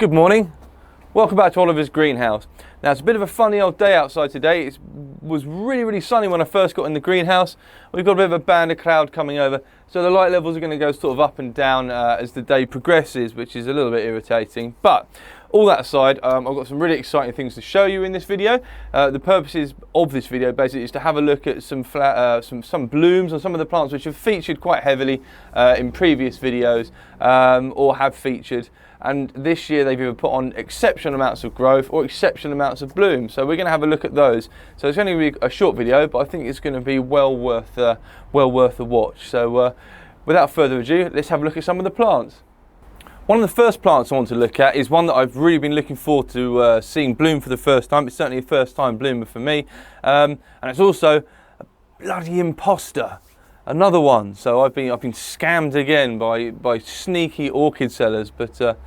Good morning, welcome back to Oliver's greenhouse. Now it's a bit of a funny old day outside today. It was really sunny when I first got in the greenhouse. We've got a bit of a band of cloud coming over, so the light levels are going to go sort of up and down as the day progresses, which is a little bit irritating. But all that aside, I've got some really exciting things to show you in this video. The purposes of this video basically is to have a look at some blooms on some of the plants which have featured quite heavily in previous videos or have featured. And this year they've either put on exceptional amounts of growth or exceptional amounts of bloom. So we're going to have a look at those. So it's going to be a short video, but I think it's going to be well worth a watch. So without further ado, let's have a look at some of the plants. One of the first plants I want to look at is one that I've really been looking forward to seeing bloom for the first time. It's certainly a first time bloomer for me. And it's also a bloody imposter. Another one. So I've been scammed again by sneaky orchid sellers, but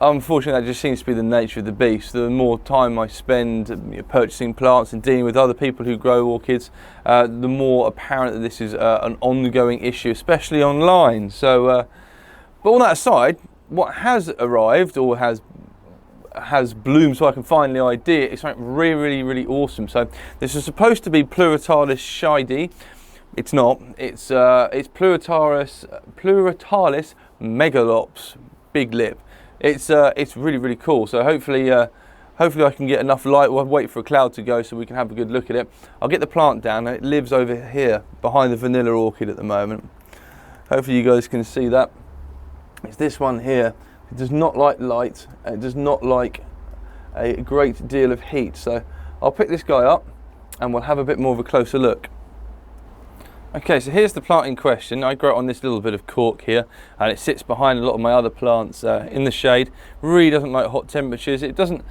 unfortunately that just seems to be the nature of the beast. The more time I spend purchasing plants and dealing with other people who grow orchids, the more apparent that this is an ongoing issue, especially online. So but all that aside, what has arrived or has bloomed so I can finally ID it is something really awesome. So this is supposed to be Pluritalis shidi. It's not. It's Pluritalis megalops, big lip. It's really cool. So hopefully I can get enough light. We'll wait for a cloud to go so we can have a good look at it. I'll get the plant down. It lives over here behind the vanilla orchid at the moment. Hopefully you guys can see that. It's this one here. It does not like light. It does not like a great deal of heat. So I'll pick this guy up and we'll have a bit more of a closer look. Okay, so here's the plant in question. I grow it on this little bit of cork here, and it sits behind a lot of my other plants in the shade. Really doesn't like hot temperatures. It doesn't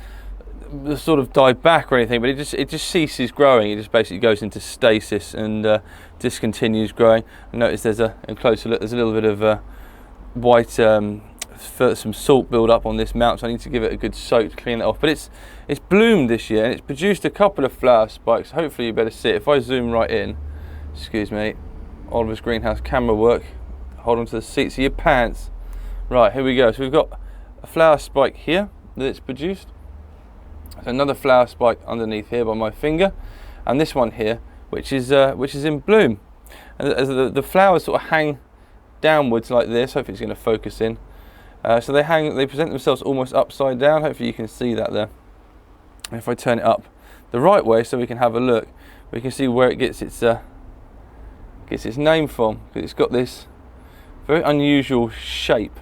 sort of die back or anything, but it just ceases growing. It just basically goes into stasis and discontinues growing. Notice there's a closer look. There's a little bit of white some salt build up on this mount, so I need to give it a good soak to clean it off. But it's bloomed this year and it's produced a couple of flower spikes. Hopefully you better see it. If I zoom right in. Excuse me, Oliver's greenhouse camera work. Hold on to the seats of your pants. Right, here we go. So we've got a flower spike here that it's produced. There's another flower spike underneath here by my finger, and this one here, which is in bloom. And as the flowers sort of hang downwards like this. Hopefully it's going to focus in. So they present themselves almost upside down. Hopefully you can see that there. And if I turn it up the right way, so we can have a look, we can see where it gets its name from, because it's got this very unusual shape.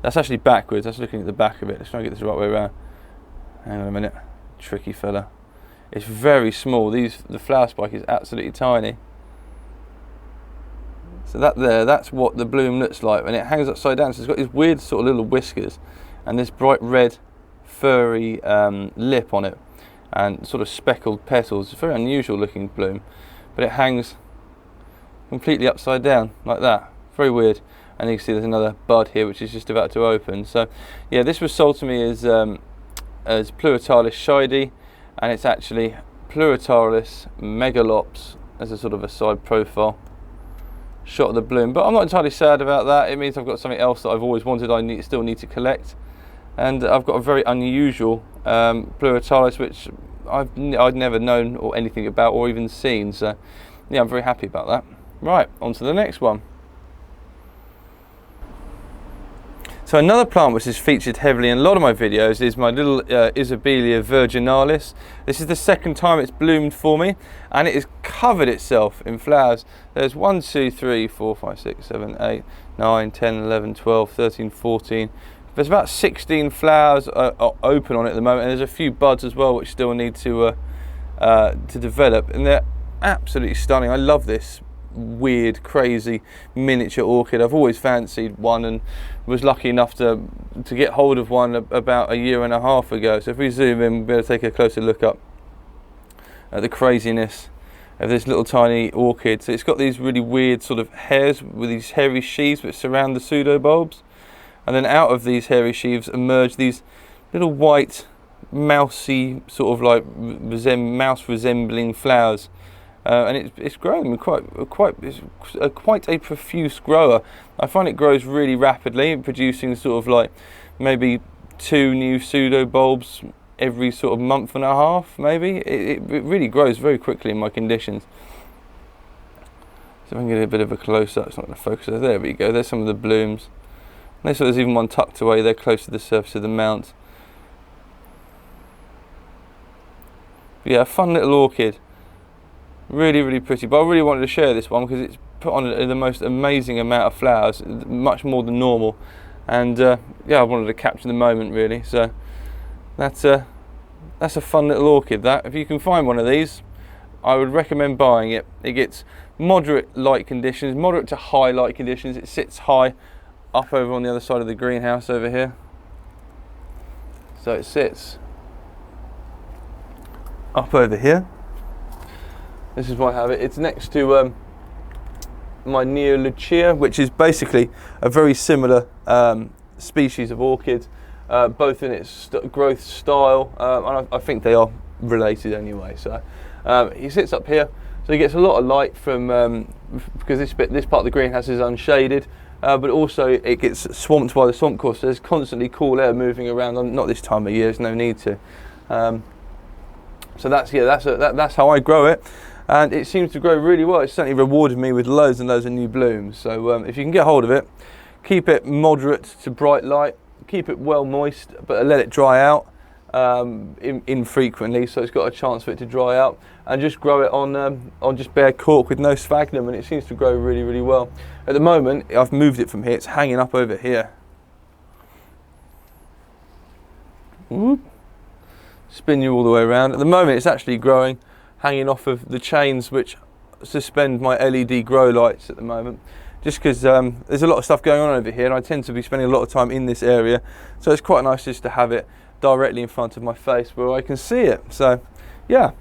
That's actually backwards. That's looking at the back of it. Let's try and get this the right way around. Hang on a minute, tricky fella. It's very small. The flower spike is absolutely tiny. So that's what the bloom looks like, and it hangs upside down. So it's got these weird sort of little whiskers and this bright red furry lip on it, and sort of speckled petals. It's a very unusual looking bloom, but it hangs completely upside down like that. Very weird. And you can see there's another bud here which is just about to open. So yeah, this was sold to me as Pluritalis shidi, and it's actually Pluritalis megalops as a sort of a side profile shot of the bloom. But I'm not entirely sad about that. It means I've got something else that I've always wanted. Still need to collect, and I've got a very unusual Pluritalis which I'd never known or anything about or even seen. So yeah, I'm very happy about that. Right, on to the next one. So another plant which is featured heavily in a lot of my videos is my little Isabella virginalis. This is the second time it's bloomed for me, and it has covered itself in flowers. There's 1, 2, 3, 4, 5, 6, 7, 8, 9, 10, 11, 12, 13, 14. There's about 16 flowers open on it at the moment, and there's a few buds as well which still need to develop, and they're absolutely stunning. I love this weird, crazy miniature orchid. I've always fancied one and was lucky enough to get hold of one about 1.5 years ago. So if we zoom in, we'll be able to take a closer look up at the craziness of this little tiny orchid. So it's got these really weird sort of hairs with these hairy sheaths which surround the pseudobulbs, and then out of these hairy sheaths emerge these little white mousy sort of like mouse resembling flowers. And it's growing quite a profuse grower. I find it grows really rapidly, producing sort of like maybe 2 new pseudo bulbs every sort of month and a half, maybe. It really grows very quickly in my conditions. So if I can get a bit of a close up, it's not going to focus. There we go, there's some of the blooms. Notice there's even one tucked away there close to the surface of the mount. But yeah, a fun little orchid. Really, really pretty. But I really wanted to share this one because it's put on the most amazing amount of flowers, much more than normal. And yeah, I wanted to capture the moment really. So that's a fun little orchid. That if you can find one of these, I would recommend buying it. It gets moderate light conditions, moderate to high light conditions. It sits high up over on the other side of the greenhouse over here. So it sits up over here. This is why I have it. It's next to my Neo-Lucia, which is basically a very similar species of orchid, both in its growth style, and I think they are related anyway. So he sits up here, so he gets a lot of light from because this part of the greenhouse is unshaded, but also it gets swamped by the swamp course. So there's constantly cool air moving around. Not this time of year. There's no need to. So that's how I grow it. And it seems to grow really well. It's certainly rewarded me with loads and loads of new blooms. So if you can get hold of it, keep it moderate to bright light, keep it well moist, but let it dry out infrequently, so it's got a chance for it to dry out, and just grow it on just bare cork with no sphagnum, and it seems to grow really, really well. At the moment, I've moved it from here. It's hanging up over here. Whoop. Spin you all the way around. At the moment, it's actually growing hanging off of the chains which suspend my LED grow lights at the moment, just because there's a lot of stuff going on over here and I tend to be spending a lot of time in this area, so it's quite nice just to have it directly in front of my face where I can see it. So yeah,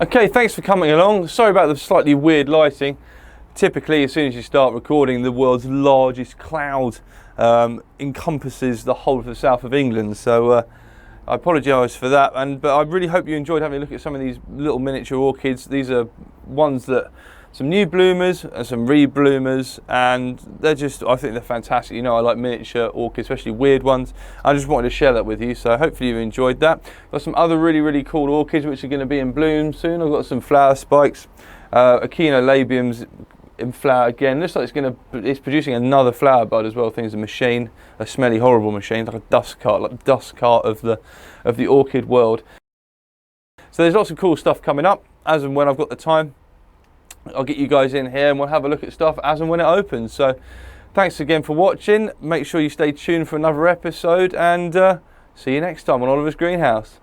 okay, thanks for coming along. Sorry about the slightly weird lighting. Typically as soon as you start recording, the world's largest cloud encompasses the whole of the south of England, so I apologise for that, but I really hope you enjoyed having a look at some of these little miniature orchids. These are ones that, some new bloomers and some re-bloomers, and they're just, I think they're fantastic. You know, I like miniature orchids, especially weird ones. I just wanted to share that with you, so hopefully you enjoyed that. Got some other really, really cool orchids which are going to be in bloom soon. I've got some flower spikes, echinolabiums in flower again. Looks like it's producing another flower bud as well. I think it's a machine, a smelly, horrible machine, like a dust cart, of the orchid world. So there's lots of cool stuff coming up. As and when I've got the time, I'll get you guys in here and we'll have a look at stuff as and when it opens. So thanks again for watching. Make sure you stay tuned for another episode, and see you next time on Oliver's Greenhouse.